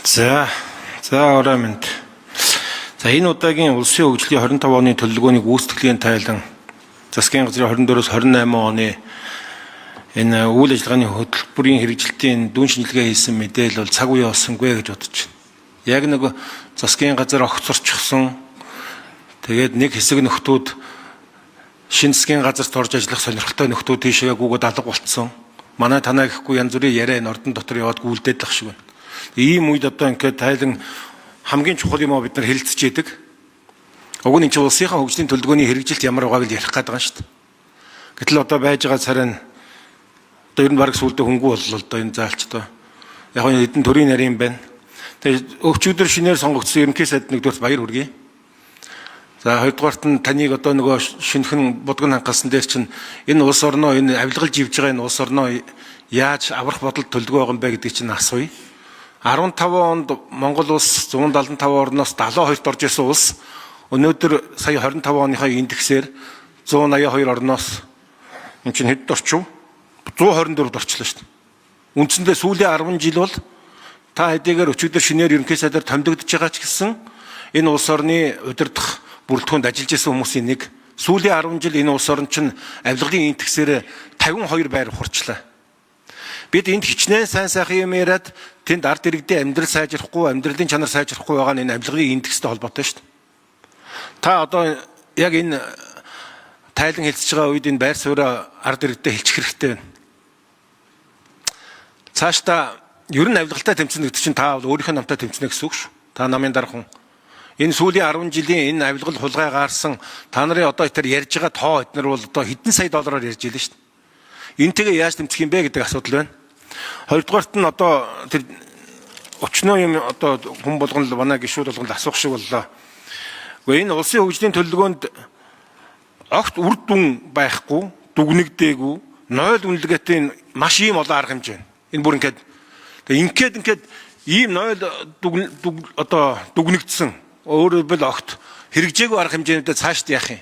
За ороймонд. За энэ удаагийн улсын хөгжлийн 25 оны төлөвлөгөөний гүйцэтгэлийн тайлан засгийн газрын 24-өөс 28 оны энэ үйл ажиллагааны хөтөлбөрийн хэрэгжилтийн дүн шинжилгээ хийсэн мэдээлэл бол цаг үе болсонгүй гэж бодож байна. Яг нэг засгийн газар огцорчсон. Тэгээд нэг хэсэг нөхдүүд шинэ засгийн газарт орж ажиллах сонирхолтой нөхдүүд тийшээ гүгүүд алга болцсон. Манай танаа гэхгүй янз бүрийн яриа ордон дотор яваад гүйлдээд л шиг байна. Ийм үед одоо ингээд тайлан хамгийн чухал юм аа бид нар хэлэлцэж яадаг. Уг нь энэ улсынхаа хөгжлийн төлөвлөгөөний хэрэгжилт ямар байгааг л ярих гээд байгаа шүү дээ. Гэтэл одоо байж байгаа царай нь одоо ер нь баг сүулдэ хөнгүү боллоо одоо энэ заалч одоо яг нь хэдэн төрийн нарийн байна. Тэгээд өвчигдөр шинээр сонгогдсон ерөнхий сайд нэгдүгээр баяр хүргэе. За хоёрдугаарт нь таныг одоо нөгөө шинэхэн будган хангасан дээр чинь энэ улс орноо энэ авилгалж ивж байгаа энэ улс орноо яаж аврах бодол төлөвлөгөө байгаа юм бэ гэдэг чинь асууя. 15 онд Монгол улс 175 орноос 72-т орж исэн улс өнөөдөр сая 25 оныхаа индексээр 182 орноос энэ чинь хэд орчив? 124-д орчлоо шүү дээ. Үндсэндээ сүүлийн 10 жил бол та хэдийгээр өчигдөр шинээр ерөнхий сайдаар томилогдож байгаа ч гэсэн энэ улс орны удирдах бүрэлдэхүүнд ажиллаж исэн хүмүүсийн нэг сүүлийн 10 жил энэ улс орн чинь авилгалын индексээр 52 байр хурцлаа. Бид энд хичнээн сайн сайхан юм яриад тэнд ард иргэдийн амьдрал сайжрахгүй, амьдралын чанар сайжрахгүй байгаа нь энэ авилгын индекстэй холбоотой шүү дээ. Та одоо яг энэ тайлан хэлцэж байгаа үед энэ байр сууриа ард иргэдэд хэлчих хэрэгтэй байна. Цаашдаа ер нь авилгалтай тэмцэнэ гэдэг чинь та өөрийнхөө намтай тэмцэнэ гэсэн үг шүү. Та намын дарга хүн. Энэ сүүлийн 10 жилийн энэ авилгал хулгай гаарсан та нарын одоо тэр ярьж байгаа тоо эднэр бол одоо хэдэн сая доллараар ярьж илэн шүү дээ. Энтэйгээ яаж тэмцэх юм бэ гэдэг асуудал байна. Хоёрдугаарт нь одоо тэр өчнөө юм одоо хүн болгоно л манай гишүүд болгоно асуух шиг боллоо. Гэхдээ энэ улсын хөгжлийн төлөвлөгөөнд огт үр дүн байхгүй, дүгнэгдээгүй, нойл үнэлгээтэй маш ийм олон арга хэмжээ байна. Энэ бүр ингээд ийм нойл одоо дүгнэгдсэн өөрөөр бэл огт хэрэгжээгүй арга хэмжээндээ цаашд яах юм?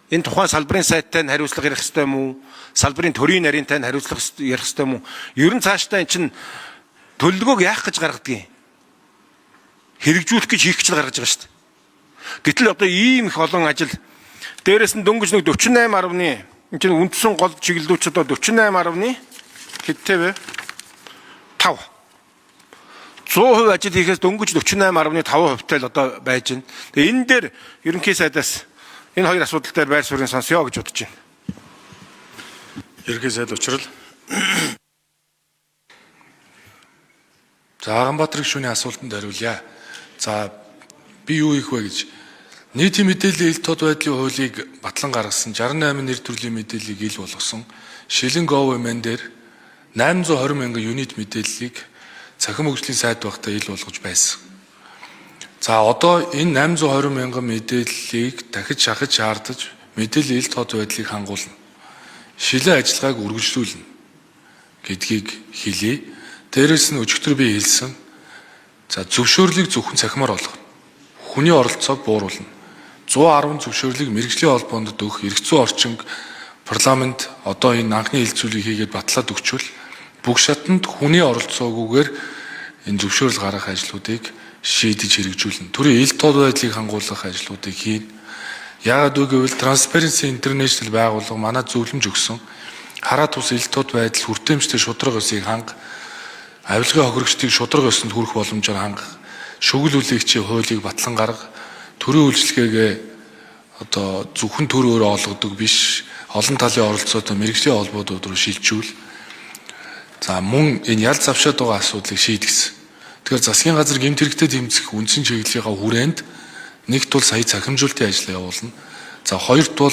Энэ тухайн салбарын сайттай нь хариуцлага ярих хэрэгтэй юм уу? Салбарын төрийн нарийнтай нь хариуцлага ярих хэрэгтэй юм уу? Ер нь цаашдаа эн чинь төлөвлөгөөг яах гэж гаргадаг юм? Хэрэгжүүлэх гэж хийх гэж гаргаж байгаа шүү дээ. Гэтэл одоо ийм их олон ажил дээрээс нь дөнгөж нэг 48 арвны энэ чинь үндсэн гол чиглэлүүч одоо 48 арвны хэдтэй вэ? 5. 100% ажил хийхээс дөнгөж 48.5%тай л одоо байж байна. Тэгээ энэ дээр ерөнхий сайдаас энэ хоёр асуудал дээр байр суурийг сонсё гэж бодож байна. Ерөнхий сайд учрал. За Аганбаатар гишүүний асуултанд хариулъя. За би юу хийх вэ гэж нийтийн мэдээллийн ил тод байдлын хуулийг батлан гаргасан 68 нэр төрлийн мэдээллийг ил болгосон Шилэн.gov.mn дээр 820 мянган юнит мэдээллийг цахим хөгжлийн сайд багтаа ил болгож байсан. За одоо энэ 820 мянган мэдээллийг дахиж шахаж шаардаж мэдээллийн ил тод байдлыг хангуулна. Шилэн ажиллагааг үргэлжлүүлнэ гэдгийг хэлье. Дээрээс нь өчигдөр би хэлсэн. За зөвшөөрлийг зөвхөн цахимаар болгоно. Хүний оролцоог бууруулна. 110 зөвшөөрлийг мэргэжлийн холбоонд өгөх эрх зүйн орчинг парламент одоо энэ анхны хэлэлцүүлгийг хийгээд батлаад өгчвөл бүх шатанд хүний оролцоогүйгээр энэ зөвшөөрөл гаргах ажлуудыг шийдэж хэрэгжүүлнэ. Төрийн ил тод байдлыг хангуулах ажлуудыг хийн. Яагаад вэ гэвэл Transparency International байгууллага манай зөвлөмж өгсөн хараа тус ил тод байдал хүртээмжтэй шудраг ёсыг ханга, авилгын хохирогчдыг шудраг ёсонд хүрэх боломжоор хангах, шүгэл үлээгчийн хуулийг батлан гарга, төрийн үйлчлэгээгээ одоо зөвхөн төр өөрөө олгодог биш, олон талын оролцоотой мэргэжлийн холбоодууд руу шилжүүл. За мөн энэ ялц авшаад байгаа асуудлыг шийдгэсэн. Тэгэхээр засгийн газар гэмт хэрэгтээ тэмцэх үндсэн чиглэлийнхаа хүрээнд нэгт бол сая цахимжуулалтын ажил явуулна. За хоёрт бол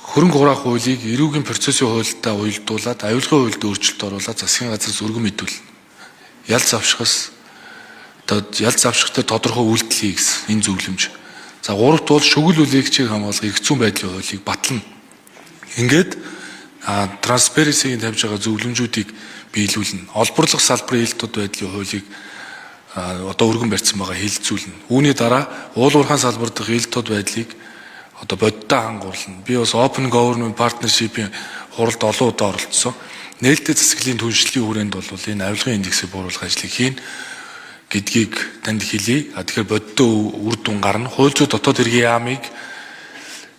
хөрөнгө хураах хуулийг эрүүгийн процессын хуультай уялдуулаад авилгын хуульд өөрчлөлт оруулаад засгийн газар зүргэн мэдүүлнэ. Ялц авшигтай тодорхой үйлдэл хий гэсэн энэ зөвлөмж. За гуравт бол шүгэл үлээгчийг хамгаалах эрх зүйн байдлын хуулийг батлана. Ингээд Transparency-ийн тавьж байгаа зөвлөмжүүдийг биелүүлнэ. Олборлох салбарын ил тод байдлын хуулийг одоо өргөн барьсан байгаа хэлэлцүүлнэ. Үүний дараа уул уурхайн салбар дахь ил тод байдлыг одоо бодиттой хангуулна. Би бас Open Government Partnership-ийн хуралд олон удаа оролцсон. нээлттэй засаглалын түншлэлийн хүрээнд бол энэ авилгын индексийг бууруулах ажлыг хийн гэдгийг танд хэлье. Тэгэхээр бодиттой үр дүн гарна. Хууль зүйн дотоод хэргийн яамыг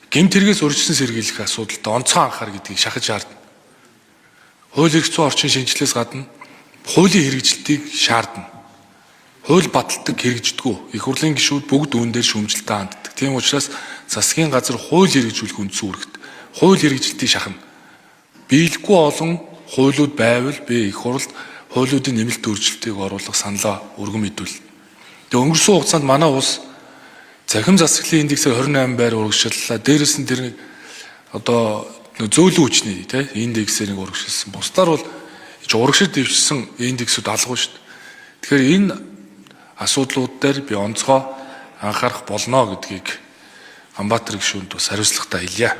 гэмт хэрэгээс урьдчилан сэргийлэх асуудалд онцгой анхаар гэдгийг шахаж шаардна. Хууль эрх зүйн орчин шинжилгээс гадна хуулийн хэрэгжилтийг шаардна. Хууль баталдаг хэрэгждэггүй. Их хурлын гишүүд бүгд үүн дээр шүүмжлэлтэй ханддаг. Тийм учраас засгийн газар хууль хэрэгжүүлэх үндсэн үүрэгт хууль хэрэгжилтийг шахна. Биелэхгүй олон хуулиуд байвал би их хурлд хуулиудын нэмэлт өөрчлөлтийг оруулах саналаа өргөн мэдвэл. Тэгээ өнгөрсөн хугацаанд манай улс захим засаглалын индексээр 28 байр урагшлалаа. Дээрээс нь тэр одоо зөөлөн хүчний индексээр нэг урагшилсан. Бусдаар бол урагшид дэвшсэн индексүүд алга шүү дээ. Тэгэхээр энэ асуудлууд дээр би онцгой анхаарах болно гэдгийг Амбатар гишүүнд бас хариуцлагатай хэлье.